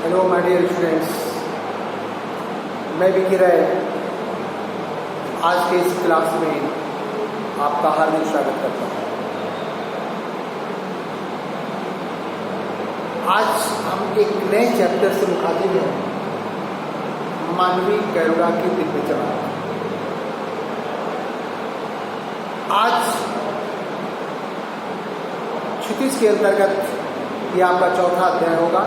Hello my dear students, मैं विकी राय आज के इस क्लास में आपका हार्दिक स्वागत करता हूँ। आज हम एक नए चैप्टर से मुखातिब हैं, मानवी कैरोड़ा की दिव्य चमक। आज क्षितिज के अंतर्गत यह आपका चौथा अध्याय होगा,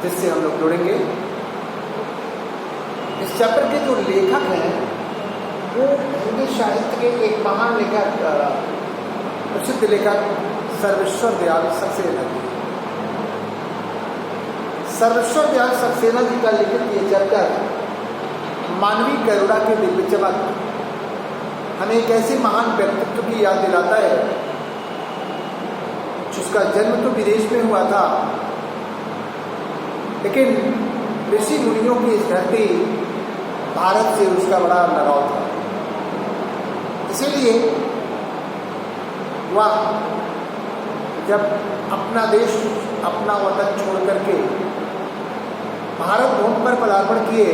जिससे हम लोग जुड़ेंगे। इस चैप्टर के जो लेखक हैं वो हिंदी साहित्य के एक महान लेखक, प्रसिद्ध लेखक सर्वेश्वर दयाल सक्सेना जी। सर्वेश्वर दयाल सक्सेना जी का लिखित ये चैप्टर मानवी कैरोड़ा की दिव्य चमक हमें एक ऐसे महान व्यक्तित्व की याद दिलाता है जिसका जन्म तो विदेश में हुआ था, लेकिन ऋषि मुनियों की इस धरती भारत से उसका बड़ा लगाव था। इसीलिए वह जब अपना देश, अपना वतन छोड़ करके भारत भूमि पर पदार्पण किए,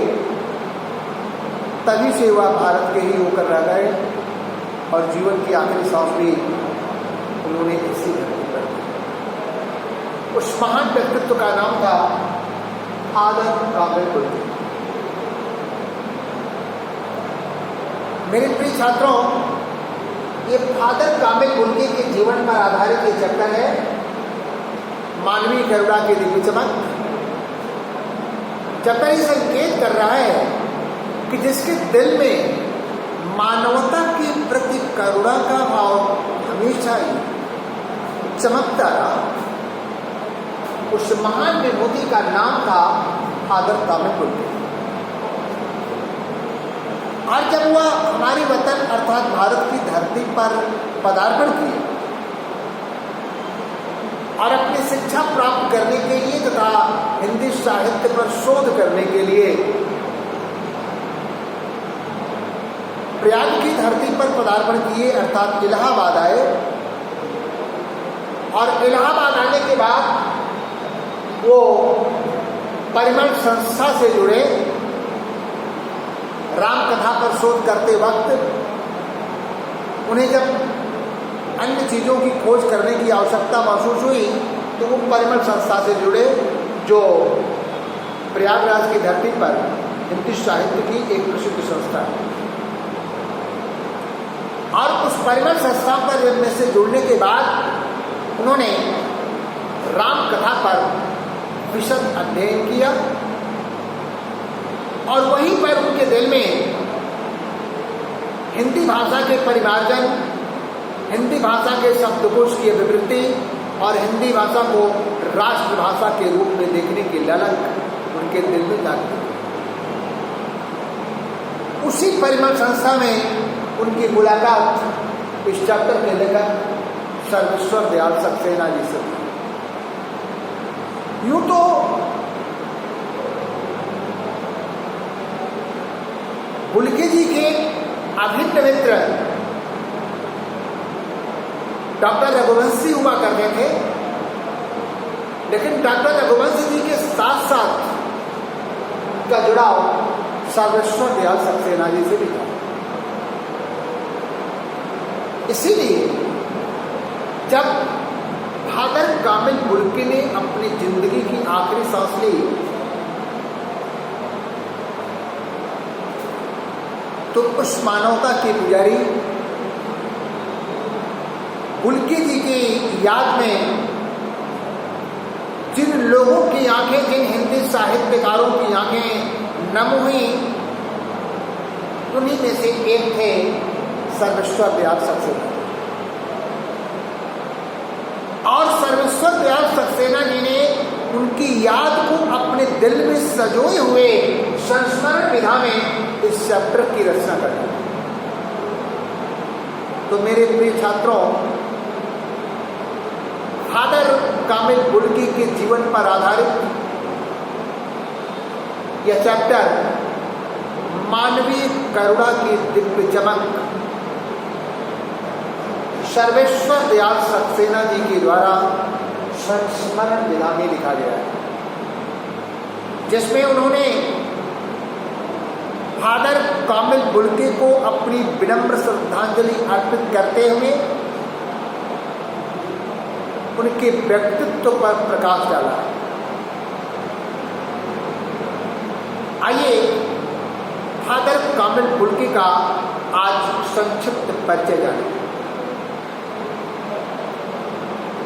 तभी से वह भारत के ही होकर रह गए और जीवन की आखिरी सांस भी उन्होंने इसी धरती पर दी। उस महान व्यक्तित्व का नाम था फादर कामिल बुल्की। मेरे प्रिय छात्रों, ये फादर कामिल बुल्की के जीवन पर आधारित ये चैप्टर है, मानवी कैरोड़ा की दिव्य चमक। चैप्टर ये संकेत कर रहा है कि जिसके दिल में मानवता के प्रति करुणा का भाव हमेशा ही चमकता रहा, उस महान विभूति का नाम था फादर कामिल बुल्की। और जब वह हमारी वतन अर्थात भारत की धरती पर पदार्पण किए और अपनी शिक्षा प्राप्त करने के लिए तथा हिंदी साहित्य पर शोध करने के लिए प्रयाग की धरती पर पदार्पण किए अर्थात इलाहाबाद आए, और इलाहाबाद आने के बाद वो परिमल संस्था से जुड़े। राम कथा पर शोध करते वक्त उन्हें जब अन्य चीज़ों की खोज करने की आवश्यकता महसूस हुई तो वो परिमल संस्था से जुड़े, जो प्रयागराज की धरती पर हिंदी साहित्य की एक प्रसिद्ध संस्था है। और उस परिमल संस्था पर में से जुड़ने के बाद उन्होंने राम कथा पर विशद अध्ययन किया, और वहीं पर उनके दिल में हिंदी भाषा के परिमार्जन, हिंदी भाषा के शब्दकोश की अभिवृद्धि और हिंदी भाषा को राष्ट्रभाषा के रूप में देखने की ललक उनके दिल में जागृत हुई। उसी परिमल संस्था में उनकी मुलाकात इस चैप्टर के लेखक सर्वेश्वर दयाल सक्सेना जी से। यूं तो बुल्की जी के अभिन्न मित्र डॉक्टर रघुवंशी हुआ करते थे, लेकिन डॉक्टर रघुवंशी जी के साथ साथ का जुड़ाव सर्वेश्वर दयाल सक्सेना जी से भी था। इसीलिए जब फादर कामिल बुल्की ने अपनी जिंदगी की आखिरी सांस ली तो उस मानवता के पुजारी बुल्की जी की याद में जिन लोगों की आंखें, जिन हिंदी साहित्यकारों की आंखें नम हुई, उन्हीं में से एक थे सर्वेश्वर दयाल सक्सेना। और सर्वेश्वर दयाल सक्सेना जी ने उनकी याद को अपने दिल में सजोए हुए संस्मरण विधा में इस चैप्टर की रचना कर दी। तो मेरे प्रिय छात्रों, फादर कामिल बुल्की के जीवन पर आधारित यह चैप्टर मानवीय करुणा की दिव्य चमक सर्वेश्वर दयाल सक्सेना जी के द्वारा संस्मरण विधा में लिखा गया है। जिसमें उन्होंने फादर कामिल बुल्के को अपनी विनम्र श्रद्धांजलि अर्पित करते हुए उनके व्यक्तित्व पर प्रकाश डाला। आइए फादर कामिल बुल्के का आज संक्षिप्त परिचय जानें।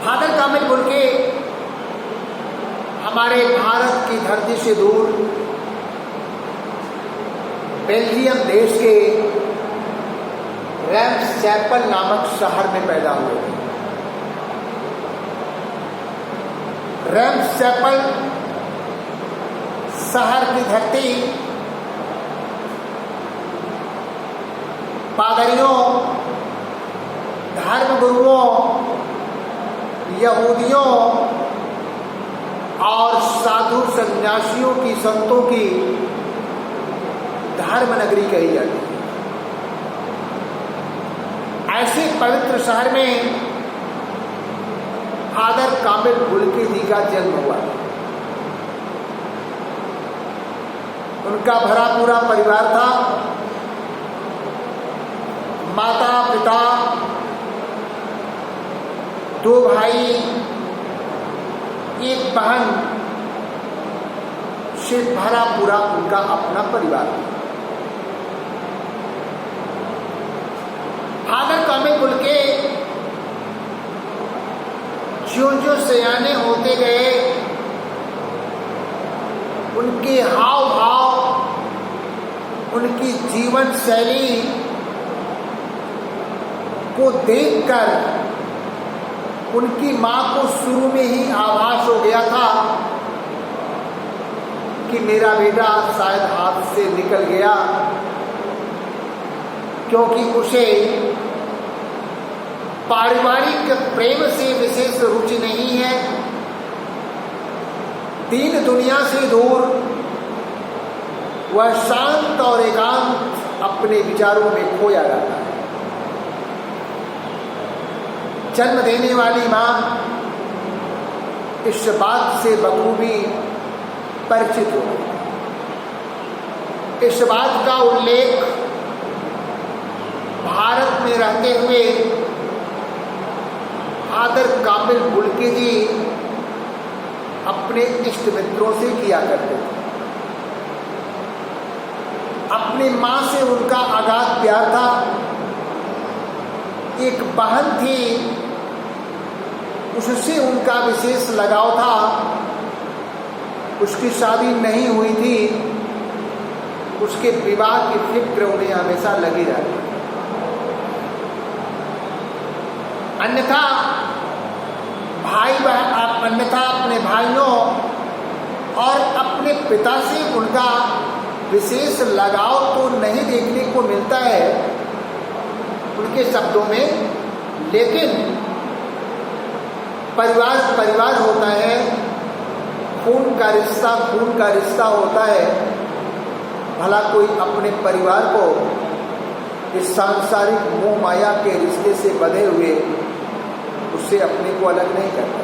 फादर कामिल बुल्के हमारे भारत की धरती से दूर बेल्जियम देश के रैम्सचैपल नामक शहर में पैदा हुए थे। रैम्सचैपल शहर की धरती पादरियों, धर्मगुरुओं, यहूदियों और साधु सन्यासियों की, संतों की धर्म नगरी कही जाती है। ऐसे पवित्र शहर में फादर कामिल बुल्के जी का जन्म हुआ। उनका भरा पूरा परिवार था। माता, पिता, 2 भाई, 1 बहन से भरा पूरा उनका अपना परिवार था। फादर कामिल बुल्के ज्यों-ज्यों सयाने होते गए, उनके हाव भाव, उनकी जीवन शैली को देखकर उनकी मां को शुरू में ही आभास हो गया था कि मेरा बेटा शायद हाथ से निकल गया, क्योंकि उसे पारिवारिक प्रेम से विशेष रुचि नहीं है। दीन दुनिया से दूर वह शांत और एकांत अपने विचारों में खोया रहता है। जन्म देने वाली मां इस बात से बखूबी परिचित हो। इस बात का उल्लेख भारत में रहते हुए फादर कामिल बुल्के जी अपने इष्ट मित्रों से किया करते थे। अपनी मां से उनका अगाध प्यार था। एक बहन थी, उससे उनका विशेष लगाव था। उसकी शादी नहीं हुई थी, उसके विवाह की फिक्र उन्हें हमेशा लगी रहती। अन्यथा अपने भाइयों और अपने पिता से उनका विशेष लगाव तो नहीं देखने को मिलता है उनके शब्दों में, लेकिन परिवार होता है, खून का रिश्ता होता है। भला कोई अपने परिवार को इस सांसारिक मोह माया के रिश्ते से बंधे हुए उससे अपने को अलग नहीं करता।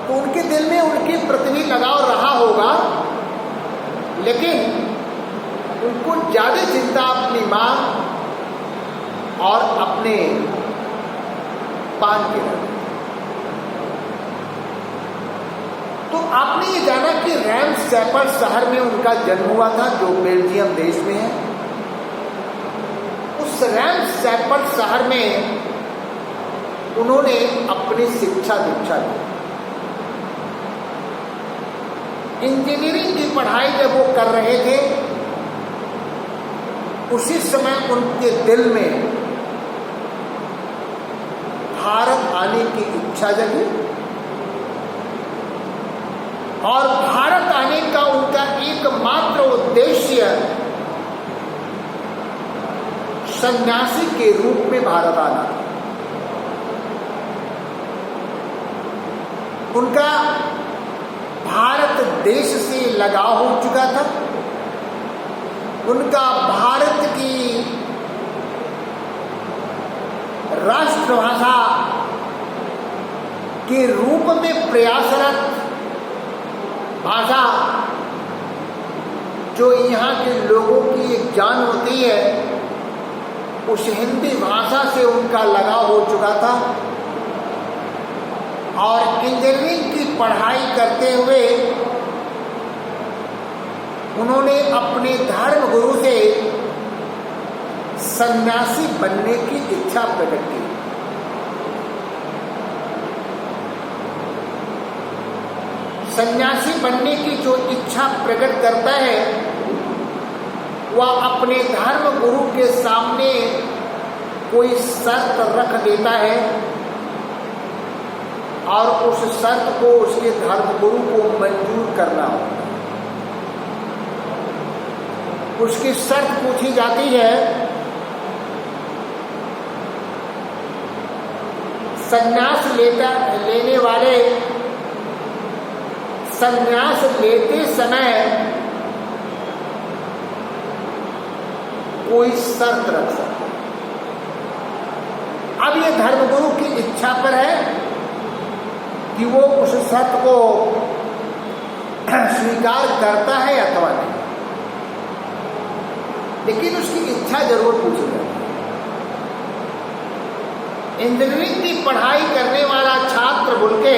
तो उनके दिल में उनके प्रति लगाव रहा होगा, लेकिन उनको ज्यादा चिंता अपनी मां और अपने पान के लगे। तो आपने ये जाना कि रैम्सचैपल शहर में उनका जन्म हुआ था, जो बेल्जियम देश में है। उस रैम्सचैपल शहर में उन्होंने अपनी शिक्षा दीक्षा ली। इंजीनियरिंग की पढ़ाई जब वो कर रहे थे, उसी समय उनके दिल में भारत आने की इच्छा जगी और भारत आने का उनका एकमात्र उद्देश्य सन्यासी के रूप में भारत आना था। उनका भारत देश से लगाव हो चुका था। उनका भारत की राष्ट्रभाषा के रूप में प्रयासरत भाषा जो यहाँ के लोगों की एक जान होती है, उस हिंदी भाषा से उनका लगाव हो चुका था और इंजीनियरिंग की पढ़ाई करते हुए उन्होंने अपने धर्म गुरु से सन्यासी बनने की इच्छा प्रकट की। सन्यासी बनने की जो इच्छा प्रकट करता है वह अपने धर्म गुरु के सामने कोई शर्त रख देता है और उस शर्त को उसके धर्म गुरु को मंजूर करना होता है। उसकी शर्त पूछी जाती है, संन्यास लेने वाले संन्यास लेते समय कोई शर्त रख सकता है। अब ये धर्मगुरु की इच्छा पर है कि वो उस शर्त को स्वीकार करता है अथवा नहीं, लेकिन उसकी इच्छा जरूर पूछी जाती है। इंजीनियरिंग की पढ़ाई करने वाला छात्र बोल के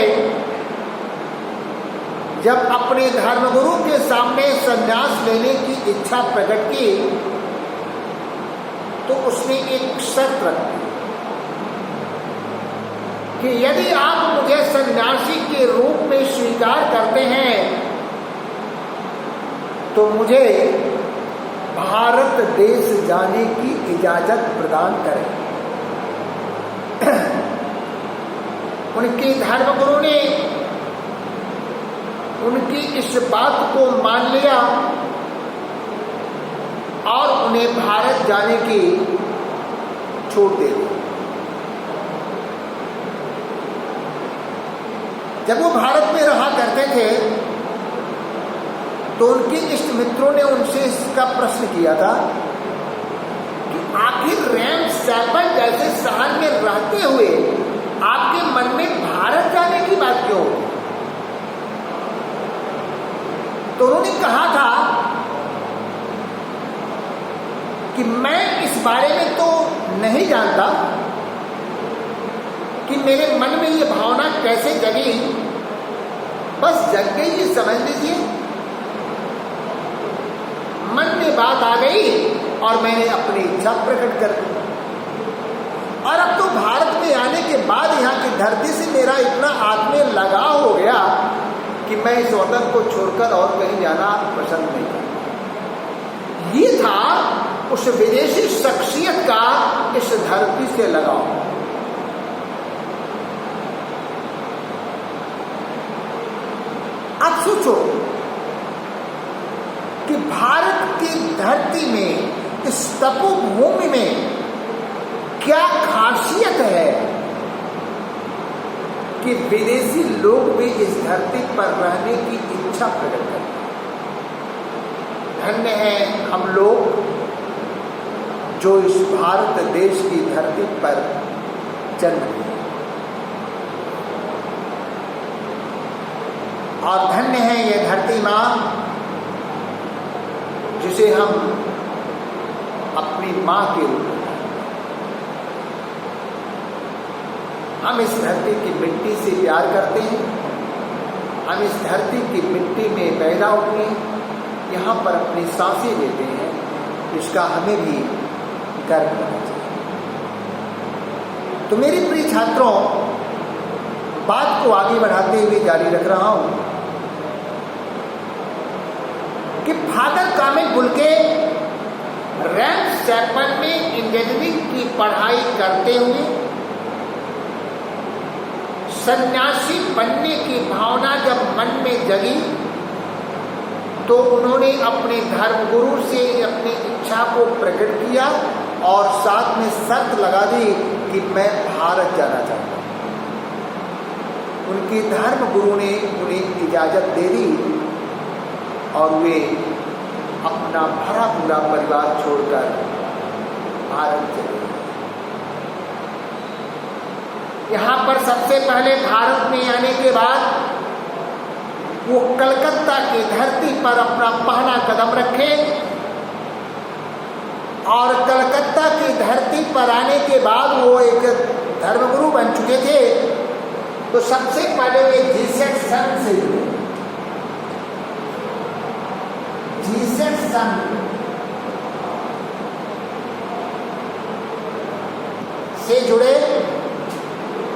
जब अपने धर्मगुरु के सामने संन्यास लेने की इच्छा प्रकट की तो उसने एक शर्त रखी कि यदि आप मुझे सन्यासी के रूप में स्वीकार करते हैं तो मुझे भारत देश जाने की इजाजत प्रदान करें। उनके धर्मगुरु ने उनकी इस बात को मान लिया और उन्हें भारत जाने की छूट दे दी। जब वो भारत में रहा करते थे तो उनके इष्ट मित्रों ने उनसे इसका प्रश्न किया था कि आखिर रैम्सैपल जैसे शहर में रहते हुए आपके मन में भारत जाने की बात क्यों होती? तो उन्होंने कहा था कि मैं इस बारे में तो नहीं जानता कि मेरे मन में ये भावना कैसे जगी, बस जग गई ये समझ लीजिए। मन में बात आ गई और मैंने अपनी इच्छा प्रकट कर दी। और अब तो भारत में आने के बाद यहाँ की धरती से मेरा इतना आत्मीय लगाव हो गया कि मैं इस वतन को छोड़कर और कहीं जाना पसंद नहीं करता। ये था उस विदेशी शख्सियत का इस धरती से लगाव। अब सोचो कि भारत की धरती में, इस तपोभूमि में क्या खासियत है कि विदेशी लोग भी इस धरती पर रहने की इच्छा प्रकट करते हैं। धन्य है हम लोग जो इस भारत देश की धरती पर जन्म लिए, और धन्य है ये धरती माँ जिसे हम अपनी माँ के रूप में, हम इस धरती की मिट्टी से प्यार करते हैं, हम इस धरती की मिट्टी में पैदा हुए, यहाँ पर अपनी सांसें लेते हैं, इसका हमें भी गर्व करना चाहिए। तो मेरे प्रिय छात्रों, बात को आगे बढ़ाते हुए जारी रख रहा हूँ कि फादर कामिल बुल्के रैम्सैपल में इंजीनियरिंग की पढ़ाई करते हुए सन्यासी बनने की भावना जब मन में जगी तो उन्होंने अपने धर्मगुरु से अपनी इच्छा को प्रकट किया और साथ में शर्त लगा दी कि मैं भारत जाना चाहता हूँ। उनके धर्मगुरु ने उन्हें इजाज़त दे दी और वे अपना भरा पूरा परिवार छोड़कर भारत चले गए। यहाँ पर सबसे पहले भारत में आने के बाद वो कलकत्ता की धरती पर अपना पहला कदम रखे और कलकत्ता की धरती पर आने के बाद वो एक धर्मगुरु बन चुके थे, तो सबसे पहले वे जीसस संघ से जुड़े। जीसस संघ से जुड़े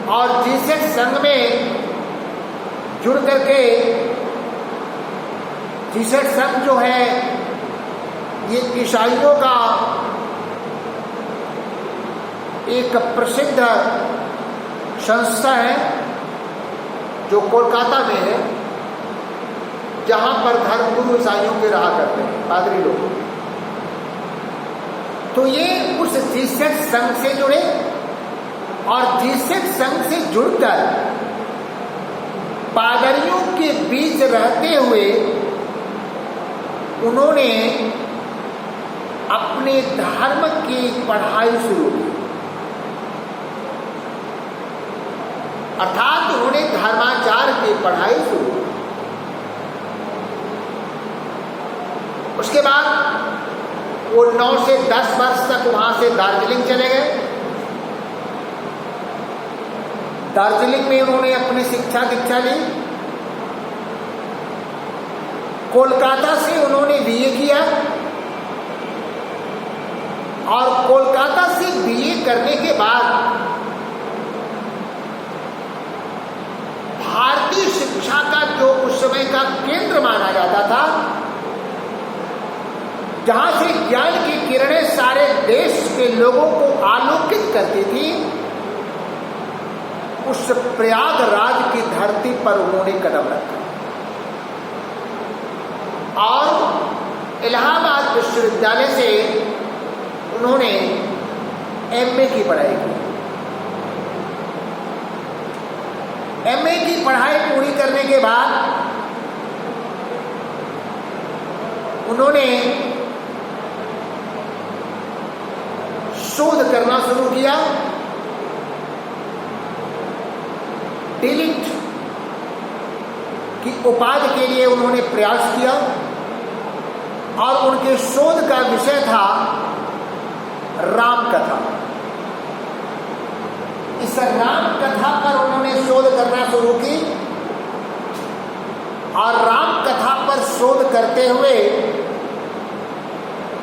और जीसस संघ में जुड़ करके जीसस संघ जो है ये ईसाइयों का एक प्रसिद्ध संस्था है जो कोलकाता में है, जहां पर धर्मगुरु ईसाइयों के रहा करते हैं पादरी लोग। तो ये उस जीसस संघ से जुड़े और जीसस संघ से जुड़कर पादरियों के बीच रहते हुए उन्होंने अपने धर्म की पढ़ाई शुरू की, अर्थात उन्होंने धर्माचार की पढ़ाई शुरू की। उसके बाद वो 9 से 10 वर्ष तक वहां से दार्जिलिंग चले गए। दार्जिलिंग में उन्होंने अपनी शिक्षा दीक्षा ली। कोलकाता से उन्होंने बीए किया और कोलकाता से बीए करने के बाद भारतीय शिक्षा का जो उस समय का केंद्र माना जाता था, जहां से ज्ञान की किरणें सारे देश के लोगों को आलोकित करती थी, उस प्रयागराज की धरती पर उन्होंने कदम रखा और इलाहाबाद विश्वविद्यालय से उन्होंने एमए की पढ़ाई की। एमए की पढ़ाई पूरी करने के बाद उन्होंने शोध करना शुरू किया। डिलिट की उपाधि के लिए उन्होंने प्रयास किया और उनके शोध का विषय था राम कथा। इस राम कथा पर उन्होंने शोध करना शुरू की और राम कथा पर शोध करते हुए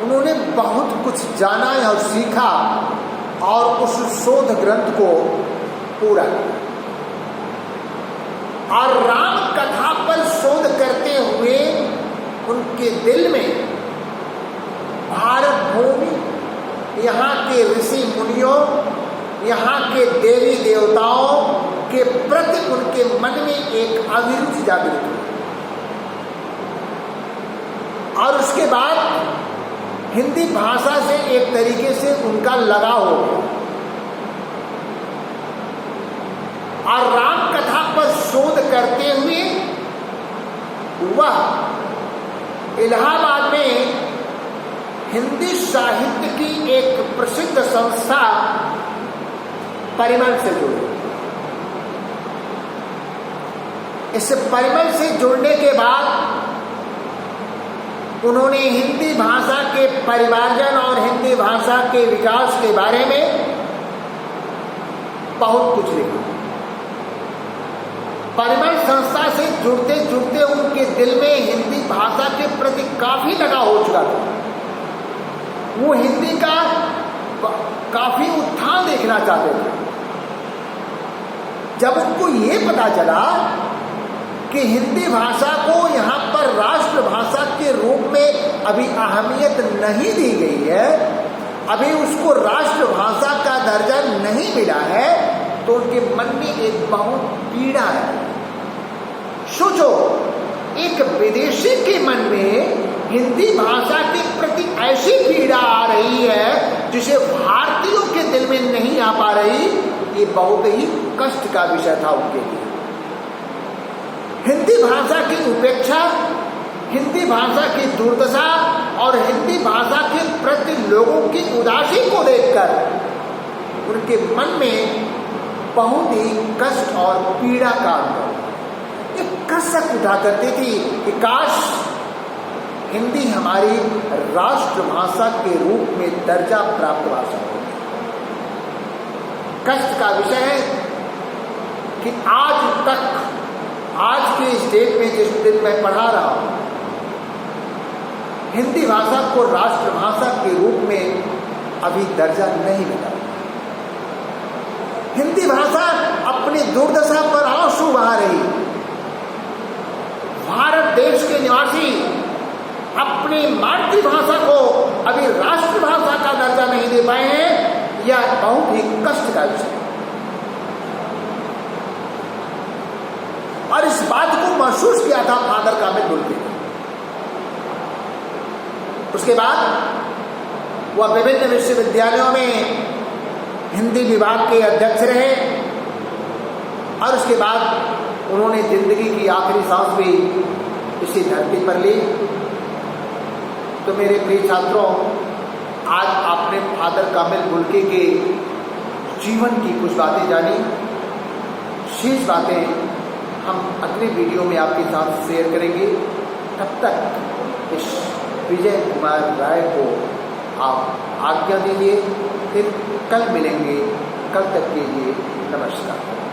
उन्होंने बहुत कुछ जाना और सीखा और उस शोध ग्रंथ को पूरा किया। और राम कथा पर शोध करते हुए उनके दिल में भारत भूमि, यहाँ के ऋषि मुनियों, यहाँ के देवी देवताओं के प्रति उनके मन में एक अभिरुचि जागृत हुई। और उसके बाद हिंदी भाषा से एक तरीके से उनका लगाव हो गया और राम कथा पर शोध करते हुए वह इलाहाबाद में हिंदी साहित्य की एक प्रसिद्ध संस्था परिमल से जुड़े। इस परिमल से जुड़ने के बाद उन्होंने हिंदी भाषा के परिमार्जन और हिंदी भाषा के विकास के बारे में बहुत कुछ लिखा। परिमल संस्था से जुड़ते जुड़ते उनके दिल में हिंदी भाषा के प्रति काफी लगाव हो चुका था। वो हिंदी का काफी उत्थान देखना चाहते थे। जब उनको ये पता चला कि हिंदी भाषा को यहाँ पर राष्ट्रभाषा के रूप में अभी अहमियत नहीं दी गई है, अभी उसको राष्ट्रभाषा का दर्जा नहीं मिला है, तो उनके मन में एक बहुत पीड़ा है। सोचो, एक विदेशी के मन में हिंदी भाषा के प्रति ऐसी पीड़ा आ रही है जिसे भारतीयों के दिल में नहीं आ पा रही, ये बहुत ही कष्ट का विषय था उनके लिए। हिंदी भाषा की उपेक्षा, हिंदी भाषा की दुर्दशा और हिंदी भाषा के प्रति लोगों की उदासी को देखकर उनके मन में बहुत ही कष्ट और पीड़ा का अनुभव। ये कष्ट अकसर उठा करती थी कि काश हिंदी हमारी राष्ट्रभाषा के रूप में दर्जा प्राप्त भाषा होगी। कष्ट का विषय है कि आज तक, आज के इस डेट में, जिस दिन मैं पढ़ा रहा हूं, हिंदी भाषा को राष्ट्रभाषा के रूप में अभी दर्जा नहीं मिला। हिंदी भाषा अपनी दुर्दशा पर आंसू बहा रही। भारत देश के निवासी अपनी मातृभाषा को अभी राष्ट्रभाषा का दर्जा नहीं दे पाए हैं, यह बहुत ही कष्ट का विषय है। और इस बात को महसूस किया था फादर कामिल बुल्के ने। उसके बाद वह विभिन्न विश्वविद्यालयों में हिंदी विभाग के अध्यक्ष रहे और उसके बाद उन्होंने जिंदगी की आखिरी सांस भी इसी धरती पर ली। तो मेरे प्रिय छात्रों, आज आपने फादर कामिल बुल्के के जीवन की कुछ बातें जानी। शेष बातें हम अगले वीडियो में आपके साथ शेयर करेंगे। तब तक इस विजय कुमार राय को आप आज्ञा दीजिए, फिर कल मिलेंगे। कल तक के लिए नमस्कार।